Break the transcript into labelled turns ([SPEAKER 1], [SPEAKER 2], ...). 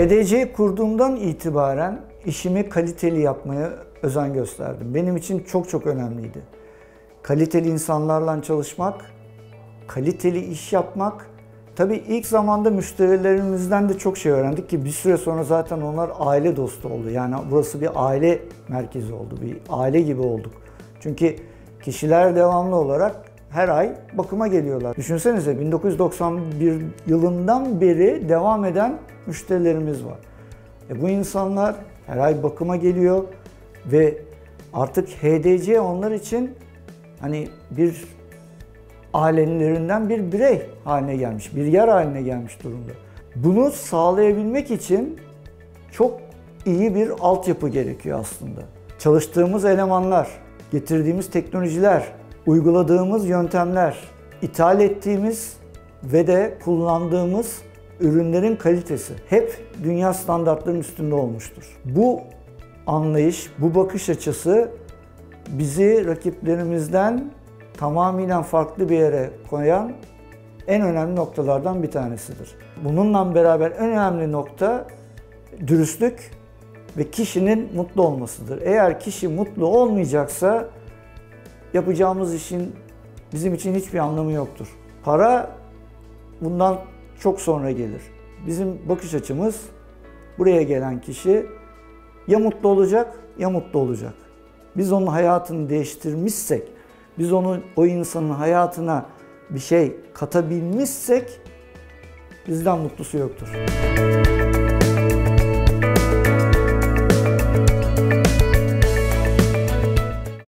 [SPEAKER 1] HDC'yi kurduğumdan itibaren işimi kaliteli yapmaya özen gösterdim. Benim için çok önemliydi. Kaliteli insanlarla çalışmak, kaliteli iş yapmak. Tabii ilk zamanda müşterilerimizden de çok şey öğrendik ki bir süre sonra zaten onlar aile dostu oldu. Yani burası bir aile merkezi oldu, bir aile gibi olduk. Çünkü kişiler devamlı olarak her ay bakıma geliyorlar. Düşünsenize 1991 yılından beri devam eden müşterilerimiz var. Bu insanlar her ay bakıma geliyor ve artık HDC onlar için hani bir ailelerinden bir birey haline gelmiş, bir yer haline gelmiş durumda. Bunu sağlayabilmek için çok iyi bir altyapı gerekiyor aslında. Çalıştığımız elemanlar, getirdiğimiz teknolojiler, uyguladığımız yöntemler, ithal ettiğimiz ve de kullandığımız ürünlerin kalitesi hep dünya standartlarının üstünde olmuştur. Bu anlayış, bu bakış açısı bizi rakiplerimizden tamamen farklı bir yere koyan en önemli noktalardan bir tanesidir. Bununla beraber en önemli nokta dürüstlük ve kişinin mutlu olmasıdır. Eğer kişi mutlu olmayacaksa yapacağımız işin bizim için hiçbir anlamı yoktur. Para bundan çok sonra gelir. Bizim bakış açımız buraya gelen kişi ya mutlu olacak ya mutlu olacak. Biz onun hayatını değiştirmişsek, biz o insanın hayatına bir şey katabilmişsek bizden mutlusu yoktur.